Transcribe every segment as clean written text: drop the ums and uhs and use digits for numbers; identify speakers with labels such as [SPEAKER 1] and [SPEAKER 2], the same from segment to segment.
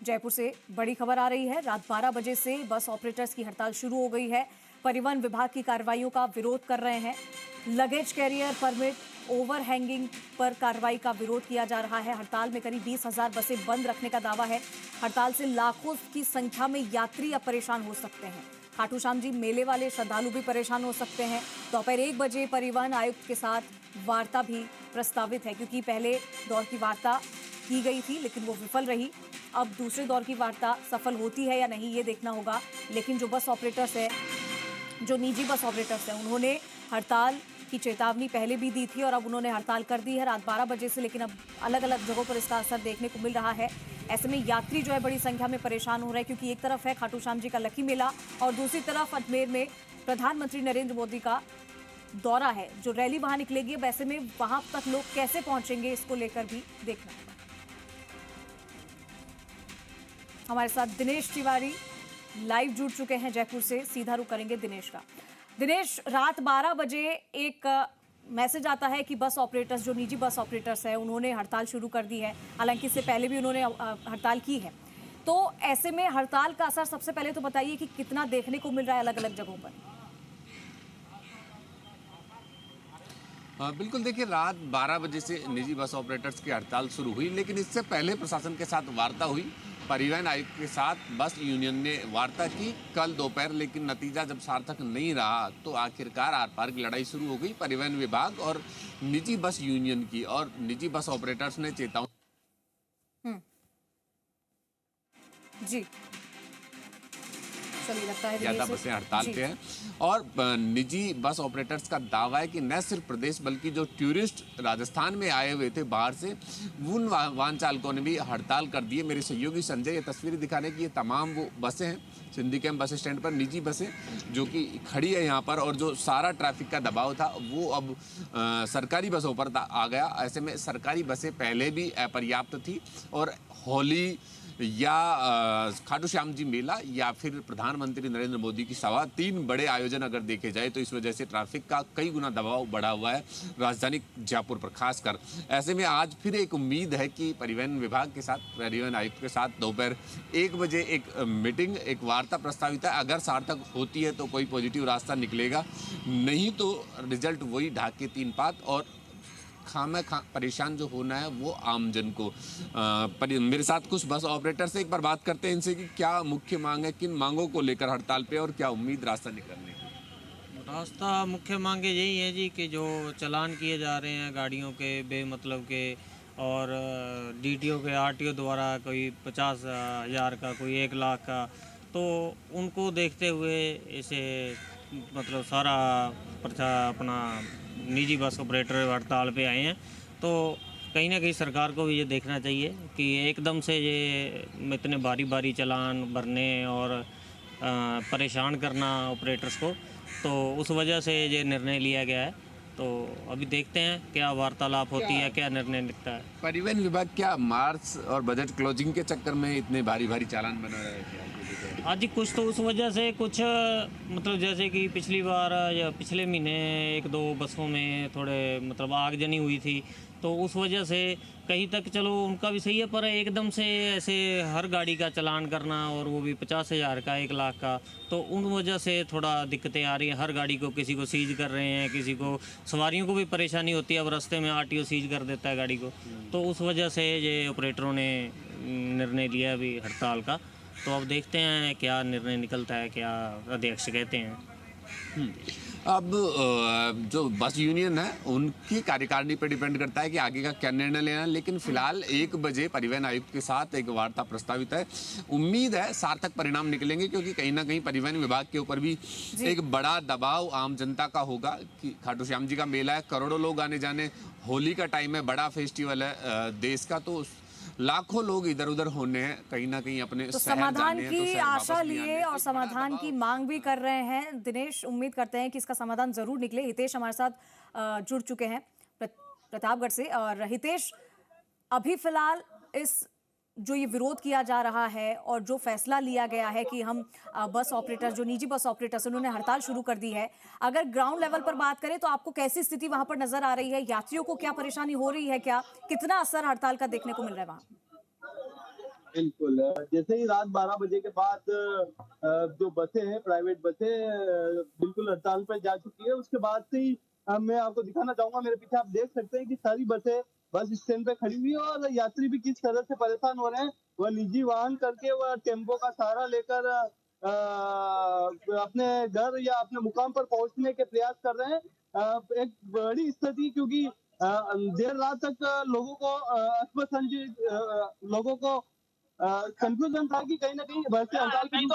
[SPEAKER 1] जयपुर से बड़ी खबर आ रही है। रात 12 बजे से बस ऑपरेटर्स की हड़ताल शुरू हो गई है। परिवहन विभाग की कार्रवाइयों का विरोध कर रहे हैं। Luggage carrier permit overhanging पर कार्रवाई का विरोध किया जा रहा है। हड़ताल में करीब 20,000 बसें बंद रखने का दावा है। हड़ताल से लाखों की संख्या में यात्री अब परेशान हो सकते हैं। खाटू श्याम जी मेले वाले श्रद्धालु भी परेशान हो सकते हैं। दोपहर 1 बजे परिवहन आयुक्त के साथ वार्ता भी प्रस्तावित है, क्योंकि पहले दौर की वार्ता की गई थी लेकिन वो विफल रही। अब दूसरे दौर की वार्ता सफल होती है या नहीं ये देखना होगा। लेकिन जो बस ऑपरेटर्स है, जो निजी बस ऑपरेटर्स हैं, उन्होंने हड़ताल की चेतावनी पहले भी दी थी और अब उन्होंने हड़ताल कर दी है रात 12 बजे से। लेकिन अब अलग अलग जगहों पर इसका असर देखने को मिल रहा है। ऐसे में यात्री जो है बड़ी संख्या में परेशान हो रहे हैं, क्योंकि एक तरफ है खाटू श्याम जी का लकी मेला और दूसरी तरफ अजमेर में प्रधानमंत्री नरेंद्र मोदी का दौरा है, जो रैली वहां निकलेगी। अब ऐसे में वहां तक लोग कैसे पहुंचेंगे, इसको लेकर भी देखना होगा। हमारे साथ दिनेश तिवारी लाइव जुड़ चुके हैं जयपुर से। सीधा रुख करेंगे दिनेश का। दिनेश, रात 12 बजे एक मैसेज आता है कि बस ऑपरेटर्स, जो निजी बस ऑपरेटर्स हैं, उन्होंने हड़ताल शुरू कर दी है। हालांकि इससे पहले भी उन्होंने हड़ताल की है। तो ऐसे में हड़ताल का असर सबसे पहले तो बताइए कि कितना देखने को मिल रहा है अलग अलग जगहों पर।
[SPEAKER 2] बिल्कुल, देखिए रात 12 बजे से निजी बस ऑपरेटर्स की हड़ताल शुरू हुई, लेकिन इससे पहले प्रशासन के साथ वार्ता हुई। परिवहन आयुक्त के साथ बस यूनियन ने वार्ता की कल दोपहर, लेकिन नतीजा जब सार्थक नहीं रहा तो आखिरकार आर पार की लड़ाई शुरू हो गई परिवहन विभाग और निजी बस यूनियन की। और निजी बस ऑपरेटर्स ने चेतावनी
[SPEAKER 1] जी लगता है
[SPEAKER 2] ज्यादा बसें हड़ताल पे हैं। और निजी बस ऑपरेटर्स का दावा है कि न सिर्फ प्रदेश बल्कि जो टूरिस्ट राजस्थान में आए हुए थे बाहर से, उन वाहन चालकों ने भी हड़ताल कर दी है। मेरे सहयोगी संजय ये तस्वीरें दिखाने की, ये तमाम वो बसें हैं सिंधी कैंप बस स्टैंड पर, निजी बसें जो कि खड़ी है यहाँ पर। और जो सारा ट्रैफिक का दबाव था वो अब सरकारी बसों पर आ गया। ऐसे में सरकारी बसें पहले भी अपर्याप्त थी और होली या खाटू श्याम जी मेला या फिर प्रधानमंत्री नरेंद्र मोदी की सभा, 3 बड़े आयोजन अगर देखे जाए तो इस वजह से ट्रैफिक का कई गुना दबाव बढ़ा हुआ है राजधानी जयपुर पर खासकर। ऐसे में आज फिर एक उम्मीद है कि परिवहन विभाग के साथ, परिवहन आयुक्त के साथ दोपहर 1 बजे एक मीटिंग, एक वार्ता प्रस्तावित है। अगर सार्थक होती है तो कोई पॉजिटिव रास्ता निकलेगा, नहीं तो रिजल्ट वही ढाके 3 पात और परेशान जो होना है वो आमजन को। मेरे साथ कुछ बस ऑपरेटर से एक बार बात करते हैं इनसे कि क्या मुख्य मांग है, किन मांगों को लेकर हड़ताल पे और क्या उम्मीद रास्ता निकलने की।
[SPEAKER 3] रास्ता मुख्य मांगे यही है जी कि जो चालान किए जा रहे हैं गाड़ियों के बेमतलब के, और डीटीओ के आरटीओ द्वारा कोई 50,000 का, कोई 1 लाख का, तो उनको देखते हुए इसे मतलब सारा अपना निजी बस ऑपरेटर हड़ताल पे आए हैं। तो कहीं ना कहीं सरकार को भी ये देखना चाहिए कि एकदम से ये इतने भारी चालान भरने और परेशान करना ऑपरेटर्स को, तो उस वजह से ये निर्णय लिया गया है। तो अभी देखते हैं क्या वार्तालाप होती है, क्या निर्णय निकलता है।
[SPEAKER 2] परिवहन विभाग क्या मार्च और बजट क्लोजिंग के चक्कर में इतने भारी चालान बना रहे हैं?
[SPEAKER 3] आज कुछ तो उस वजह से, कुछ मतलब जैसे कि पिछली बार या पिछले महीने 1-2 बसों में थोड़े मतलब आगजनी हुई थी, तो उस वजह से कहीं तक चलो उनका भी सही है, पर एकदम से ऐसे हर गाड़ी का चालान करना और वो भी 50,000 का, 1 लाख का, तो उन वजह से थोड़ा दिक्कतें आ रही हैं। हर गाड़ी को किसी को सीज कर रहे हैं, किसी को, सवारियों को भी परेशानी होती है। अब रास्ते में आरटीओ सीज कर देता है गाड़ी को, तो उस वजह से ये ऑपरेटरों ने निर्णय लिया अभी हड़ताल का। तो अब देखते हैं क्या निर्णय निकलता है, क्या अध्यक्ष कहते हैं।
[SPEAKER 2] अब जो बस यूनियन है उनकी कार्यकारिणी पर डिपेंड करता है कि आगे का क्या निर्णय लेना है। लेकिन फिलहाल 1 बजे परिवहन आयुक्त के साथ एक वार्ता प्रस्तावित है। उम्मीद है सार्थक परिणाम निकलेंगे, क्योंकि कहीं ना कहीं परिवहन विभाग के ऊपर भी एक बड़ा दबाव आम जनता का होगा कि खाटू श्याम जी का मेला है, करोड़ों लोग आने जाने, होली का टाइम है, बड़ा फेस्टिवल है देश का, तो लाखों लोग इधर उधर होने हैं, कहीं ना कहीं अपने
[SPEAKER 1] तो समाधान की आशा लिए और समाधान की मांग भी कर रहे हैं। दिनेश, उम्मीद करते हैं कि इसका समाधान जरूर निकले। हितेश हमारे साथ जुड़ चुके हैं प्रतापगढ़ से। और हितेश, अभी फिलहाल इस जो ये विरोध किया जा रहा है और जो फैसला लिया गया है कि हम बस ऑपरेटर, जो निजी बस ऑपरेटर्स, उन्होंने हड़ताल शुरू कर दी है, अगर ग्राउंड लेवल पर बात करें तो आपको कैसी स्थिति वहां पर नजर आ रही है? यात्रियों को क्या परेशानी हो रही है? क्या कितना असर हड़ताल का देखने को मिल रहा है वहां?
[SPEAKER 4] बिल्कुल। जैसे ही रात 12 बजे के बाद जो बसें हैं, प्राइवेट बसें बिल्कुल हड़ताल पर जा चुकी है। उसके बाद से ही मैं आपको दिखाना चाहूँगा, मेरे पीछे आप देख सकते हैं कि सारी बसें बस स्टैंड पे खड़ी हुई है और यात्री भी किस तरह से परेशान हो रहे हैं। वह निजी वाहन करके वह टेम्पो का सहारा लेकर अपने घर या अपने मुकाम पर पहुँचने के प्रयास कर रहे हैं। एक बड़ी स्थिति, क्योंकि देर रात तक लोगों को लोगों को कंफ्यूजन था कि कहीं न कहीं वैसे हड़ताल की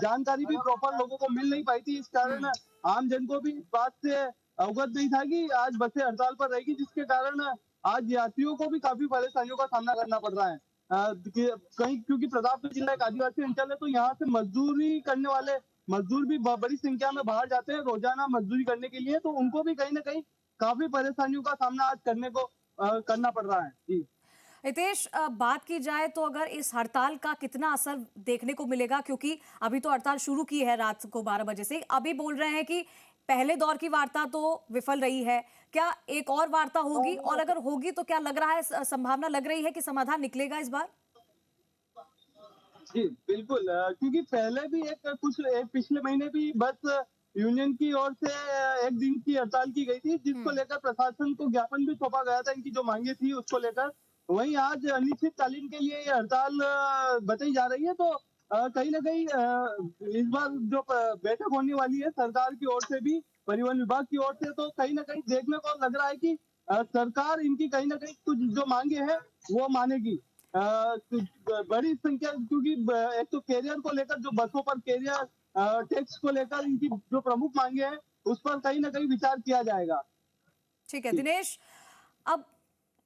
[SPEAKER 4] जानकारी भी प्रॉपर लोगों को मिल नहीं पाई थी। इस कारण आम जन को भी इस बात से अवगत नहीं था कि आज बसें हड़ताल पर रहेगी, जिसके कारण आज यात्रियों को भी काफ़ी परेशानियों का सामना करना पड़ रहा है। कहीं, क्योंकि प्रतापगढ़ जिला एक आदिवासी अंचल है, तो यहाँ से मज़दूरी करने वाले मज़दूर भी बड़ी संख्या में बाहर जाते हैं रोज़ाना मज़दूरी करने के लिए, तो उनको भी कहीं न कहीं काफ़ी परेशानियों का सामना आज करना पड़ रहा है। जी।
[SPEAKER 1] हितेश, बात की जाए तो अगर इस हड़ताल का कितना असर देखने को मिलेगा, क्योंकि अभी तो हड़ताल शुरू की है रात को 12 बजे से, अभी बोल रहे हैं कि पहले दौर की वार्ता तो विफल रही है, क्या एक और वार्ता होगी? और अगर होगी तो क्या लग रहा है, संभावना लग रही है कि समाधान निकलेगा इस बार?
[SPEAKER 4] जी, बिल्कुल। क्योंकि पहले भी पिछले महीने भी बस यूनियन की ओर से 1 दिन की हड़ताल की गई थी, जिसको लेकर प्रशासन को ज्ञापन भी सौंपा गया था, इनकी जो मांगे थी उसको लेकर। वहीं आज अनिश्चितकालीन के लिए ये हड़ताल बताई जा रही है, तो कहीं न कहीं इस बार जो बैठक होने वाली है सरकार की ओर से भी, परिवहन विभाग की ओर से, तो कहीं न कहीं देखने को लग रहा है कि सरकार इनकी कहीं न कहीं कुछ जो मांगे हैं वो मानेगी। बड़ी संख्या, क्योंकि एक तो कैरियर को लेकर, जो बसों पर कैरियर टैक्स को लेकर इनकी जो प्रमुख मांगे हैं, उस पर कहीं न कहीं विचार किया जाएगा।
[SPEAKER 1] ठीक है दिनेश, अब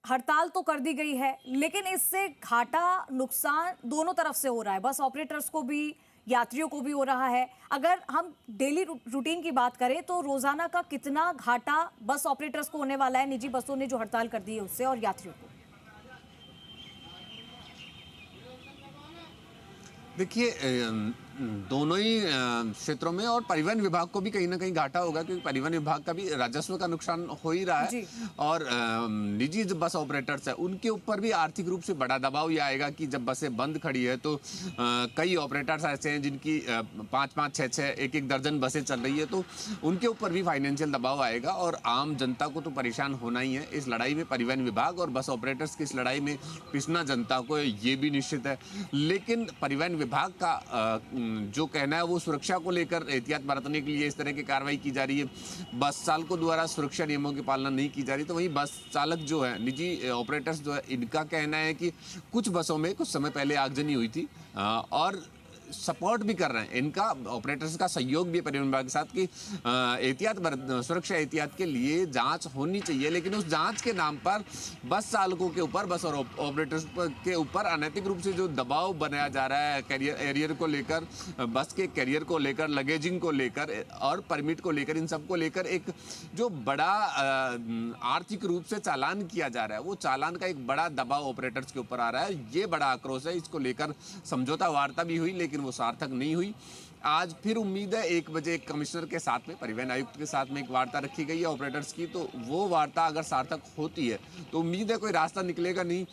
[SPEAKER 1] हड़ताल तो कर दी गई है, लेकिन इससे घाटा नुकसान दोनों तरफ से हो रहा है, बस ऑपरेटर्स को भी, यात्रियों को भी हो रहा है। अगर हम डेली रूटीन की बात करें तो रोजाना का कितना घाटा बस ऑपरेटर्स को होने वाला है, निजी बसों ने जो हड़ताल कर दी है उससे, और यात्रियों को?
[SPEAKER 2] देखिए, दोनों ही क्षेत्रों में और परिवहन विभाग को भी कहीं ना कहीं घाटा होगा, क्योंकि परिवहन विभाग का भी राजस्व का नुकसान हो ही रहा है। और निजी जो बस ऑपरेटर्स है उनके ऊपर भी आर्थिक रूप से बड़ा दबाव ये आएगा कि जब बसें बंद खड़ी है तो कई ऑपरेटर्स ऐसे हैं जिनकी 5-5, 6-6, 1-1 दर्जन बसें चल रही है, तो उनके ऊपर भी फाइनेंशियल दबाव आएगा और आम जनता को तो परेशान होना ही है। इस लड़ाई में परिवहन विभाग और बस ऑपरेटर्स की इस लड़ाई में पिसना जनता को ये भी निश्चित है। लेकिन परिवहन विभाग का जो कहना है वो सुरक्षा को लेकर एहतियात बरतने के लिए इस तरह की कार्रवाई की जा रही है। बस चालकों द्वारा सुरक्षा नियमों की पालना नहीं की जा रही, तो वहीं बस चालक जो है, निजी ऑपरेटर्स जो है, इनका कहना है कि कुछ बसों में कुछ समय पहले आगजनी हुई थी और सपोर्ट भी कर रहे हैं। इनका ऑपरेटर्स का सहयोग भी परिवहन विभाग के साथ कि सुरक्षा एहतियात के लिए जांच होनी चाहिए, लेकिन उस जांच के नाम पर बस चालकों के ऊपर, बस और ऑपरेटर्स के ऊपर अनैतिक रूप से जो दबाव बनाया जा रहा है कैरियर को लेकर, बस के कैरियर को लेकर, लगेजिंग को लेकर और परमिट को लेकर, इन सब को लेकर एक जो बड़ा आर्थिक रूप से चालान किया जा रहा है, वो चालान का एक बड़ा दबाव ऑपरेटर्स के ऊपर आ रहा है। ये बड़ा आक्रोश है। इसको लेकर समझौता वार्ता भी हुई, लेकिन वो सार्थक नहीं हुई। आज फिर उम्मीद है 1 बजे कमिश्नर के साथ में, परिवहन आयुक्त के साथ में एक वार्ता रखी गई है ऑपरेटर्स की, तो वो वार्ता अगर सार्थक होती है तो उम्मीद है कोई रास्ता निकलेगा, नहीं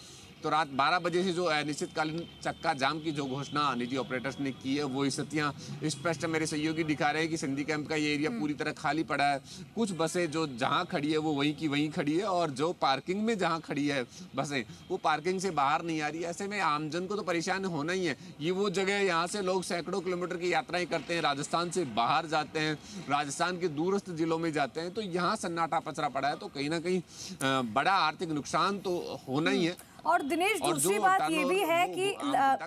[SPEAKER 2] तो रात 12 बजे से जो अनिश्चितकालीन चक्का जाम की जो घोषणा निजी ऑपरेटर्स ने की है, वो स्थितियां स्पष्ट मेरे सहयोगी दिखा रहे हैं कि सिंधी कैंप का ये एरिया पूरी तरह खाली पड़ा है। कुछ बसें जो जहां खड़ी है वो वहीं की वहीं खड़ी है, और जो पार्किंग में जहां खड़ी है बसें, वो पार्किंग से बाहर नहीं आ रही है। ऐसे में आमजन को तो परेशान होना ही है। ये वो जगह है, यहाँ से लोग सैकड़ों किलोमीटर की यात्राएं करते हैं, राजस्थान से बाहर जाते हैं, राजस्थान के दूरस्थ जिलों में जाते हैं, तो यहाँ सन्नाटा पचरा पड़ा है, तो कहीं ना कहीं बड़ा आर्थिक नुकसान तो होना ही है।
[SPEAKER 1] और दिनेश, दूसरी बात ये भी है कि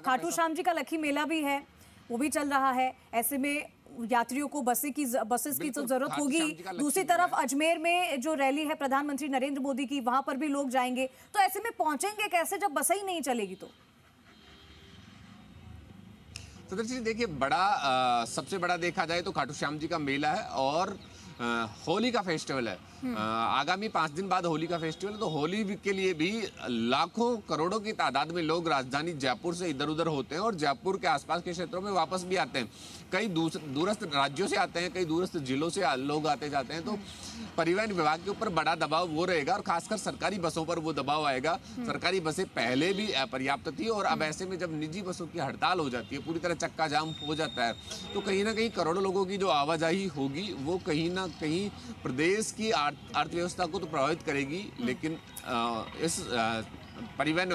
[SPEAKER 1] खाटू श्याम जी का लखी मेला भी है, वो भी चल रहा है। ऐसे में यात्रियों को बसेस की तो जरूरत होगी। दूसरी तरफ अजमेर में जो रैली है प्रधानमंत्री नरेंद्र मोदी की, वहां पर भी लोग जाएंगे, तो ऐसे में पहुंचेंगे कैसे जब बसें ही नहीं चलेगी? तो
[SPEAKER 2] दर्शक देखिए, सबसे बड़ा देखा जाए तो खाटू श्याम जी का मेला है और होली का फेस्टिवल है। आगामी 5 दिन बाद होली का फेस्टिवल है, तो होली के लिए भी लाखों करोड़ों की तादाद में लोग राजधानी जयपुर से इधर उधर होते हैं और जयपुर के आसपास के क्षेत्रों में वापस भी आते हैं। कई दूरस्थ राज्यों से आते हैं, कई दूरस्थ जिलों से लोग आते जाते हैं। तो परिवहन विभाग के ऊपर बड़ा दबाव वो रहेगा और खासकर सरकारी बसों पर वो दबाव आएगा। सरकारी बसें पहले भी अपर्याप्त थी और अब ऐसे में जब निजी बसों की हड़ताल हो जाती है, पूरी तरह चक्का जाम हो जाता है, तो कहीं ना कहीं करोड़ों लोगों की जो आवाजाही होगी वो कहीं ना कहीं प्रदेश की अर्थव्यवस्था को तो प्रभावित करेगी, लेकिन इस परिवहन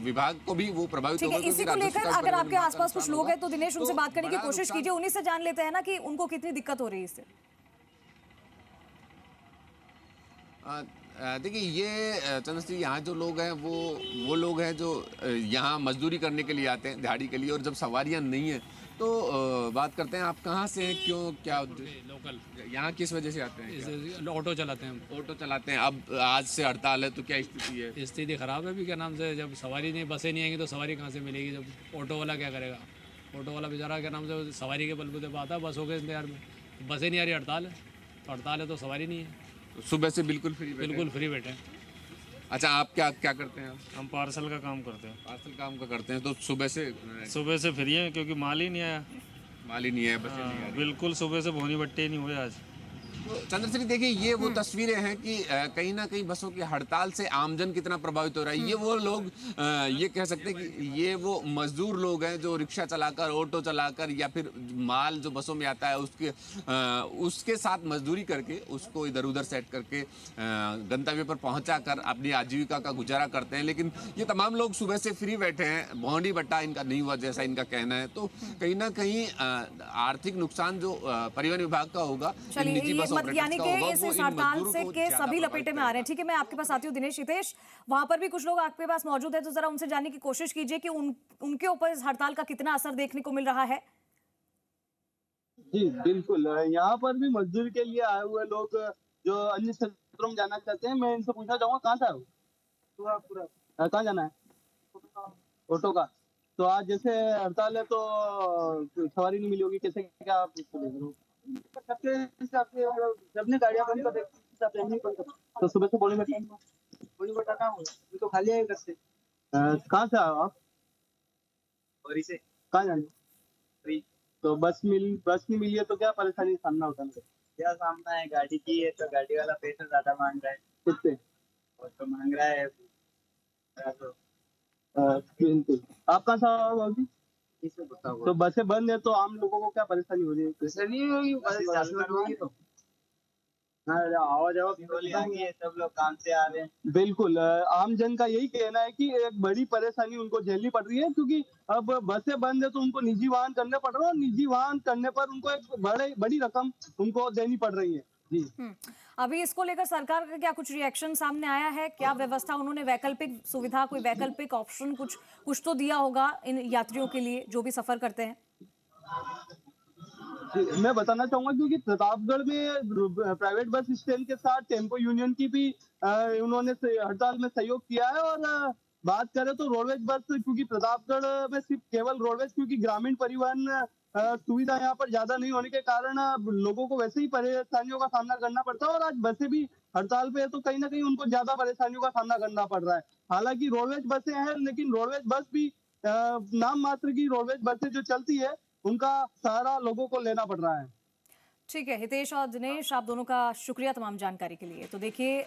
[SPEAKER 2] विभाग को भी वो प्रभावित
[SPEAKER 1] होगा। इसी को लेकर अगर आपके आसपास कुछ लोग हैं तो दिनेश उनसे बात करने की कोशिश कीजिए, उन्हीं से जान लेते हैं ना कि उनको कितनी दिक्कत हो रही है इससे।
[SPEAKER 2] देखिए, ये चंद्रश्री, यहाँ जो लोग हैं वो लोग हैं जो यहाँ मजदूरी करने के लिए आते हैं, दिहाड़ी के लिए, और जब सवारियाँ नहीं हैं तो बात करते हैं। आप कहाँ से हैं, क्यों, क्या
[SPEAKER 5] लोकल
[SPEAKER 2] यहाँ किस वजह से आते हैं?
[SPEAKER 5] ऑटो चलाते हैं।
[SPEAKER 2] ऑटो चलाते हैं। अब आज से हड़ताल है तो क्या स्थिति है?
[SPEAKER 5] स्थिति खराब है भी, क्या नाम से, जब सवारी नहीं, बसें नहीं आएंगी तो सवारी कहाँ से मिलेगी? जब ऑटो वाला क्या करेगा? ऑटो वाला बेचारा क्या नाम से सवारी के बलबूते पे आता है, बसों के इंतजार में, बसें नहीं आ रही, हड़ताल है, तो हड़ताल है तो सवारी नहीं है।
[SPEAKER 2] तो सुबह से बिल्कुल फ्री
[SPEAKER 5] बैठे।
[SPEAKER 2] अच्छा, आप क्या करते हैं?
[SPEAKER 3] हम पार्सल का काम करते हैं।
[SPEAKER 2] पार्सल काम का करते हैं, तो सुबह से
[SPEAKER 3] फ्री हैं क्योंकि माल ही नहीं आया।
[SPEAKER 2] माल ही नहीं है, बसें नहीं आ रही।
[SPEAKER 3] बिल्कुल सुबह से भोनी बट्टे नहीं हुए आज।
[SPEAKER 2] तो चंद्रश्री, देखिए, ये वो तस्वीरें हैं कि कहीं ना कहीं बसों की हड़ताल से आमजन कितना प्रभावित हो रहा है। ये वो लोग, ये कह सकते हैं कि ये वो मजदूर लोग हैं जो रिक्शा चलाकर, ऑटो चलाकर, या फिर माल जो बसों में आता है उसके साथ मजदूरी करके उसको इधर उधर सेट करके गंतव्य पर पहुंचा कर अपनी आजीविका का गुजारा करते हैं। लेकिन ये तमाम लोग सुबह से फ्री बैठे हैं, भौंडी बट्टा इनका नहीं हुआ जैसा इनका कहना है। तो कहीं ना कहीं आर्थिक नुकसान जो परिवहन विभाग का होगा,
[SPEAKER 1] यानी कि इस हड़ताल से के सभी लपेटे में आ रहे हैं। ठीक है, मैं आपके पास आती हूँ दिनेश। हितेश, वहां पर भी कुछ लोग आपके पास मौजूद है, तो जरा उनसे जानने की कोशिश कीजिए कि उनके ऊपर इस हड़ताल का कितना असर देखने को मिल रहा है।
[SPEAKER 4] जी बिल्कुल, यहाँ पर भी मजदूरी के लिए आए हुए लोग जो अन्य क्षेत्रों में जाना चाहते हैं, मैं इनसे पूछना चाहूंगा, कहाँ से पूरा कहाँ जाना है? ऑटो का। तो आज जैसे हड़ताल है तो सवारी नहीं मिली होगी, कैसे क्या आप इसको देख रहे हो? सबने गाड़ियां बंद कर दी, तो सुबह से बोली बता तो खाली है घर से। कहाँ से आओ आप? औरी से। कहाँ जाने? तो बस नहीं मिली है तो क्या परेशानी का सामना होता है? क्या सामना है, गाड़ी की है तो गाड़ी वाला पैसा ज्यादा मांग रहा है। कितने? और तो मांग रहा है आप कहाँ से आओ बाबू? तो बसें बंद है तो आम लोगों को क्या परेशानी हो रही है? परेशानी होगी तो सब लोग काम से आ रहे हैं। बिल्कुल, आम जन का यही कहना है कि एक बड़ी परेशानी उनको झेलनी पड़ रही है, क्योंकि अब बसें बंद है तो उनको निजी वाहन करने पड़ रहा है, और निजी वाहन करने पर उनको एक बड़ी रकम उनको देनी पड़ रही है। जी,
[SPEAKER 1] अभी इसको लेकर सरकार का क्या कुछ रिएक्शन सामने आया है? क्या व्यवस्था उन्होंने, वैकल्पिक सुविधा, कोई वैकल्पिक ऑप्शन कुछ तो दिया होगा इन यात्रियों के लिए जो भी सफर करते हैं?
[SPEAKER 4] मैं बताना चाहूंगा, क्योंकि प्रतापगढ़ में प्राइवेट बस स्टैंड के साथ टेम्पो यूनियन की भी उन्होंने हड़ताल में सहयोग किया है। और बात करें तो रोडवेज बस, क्योंकि प्रतापगढ़ में सिर्फ केवल रोडवेज, क्योंकि ग्रामीण परिवहन सुविधा यहाँ पर ज्यादा नहीं होने के कारण लोगों को वैसे ही परेशानियों का सामना करना पड़ता है, और आज बसें भी हड़ताल पे है तो कहीं ना कहीं उनको ज्यादा परेशानियों का सामना करना पड़ रहा है। हालांकि रोडवेज बसें हैं, लेकिन रोडवेज बस भी नाम मात्र की रोडवेज बसें जो चलती है उनका सहारा लोगों को लेना पड़ रहा है।
[SPEAKER 1] ठीक है हितेश और दिनेश, आप दोनों का शुक्रिया तमाम जानकारी के लिए। तो देखिए,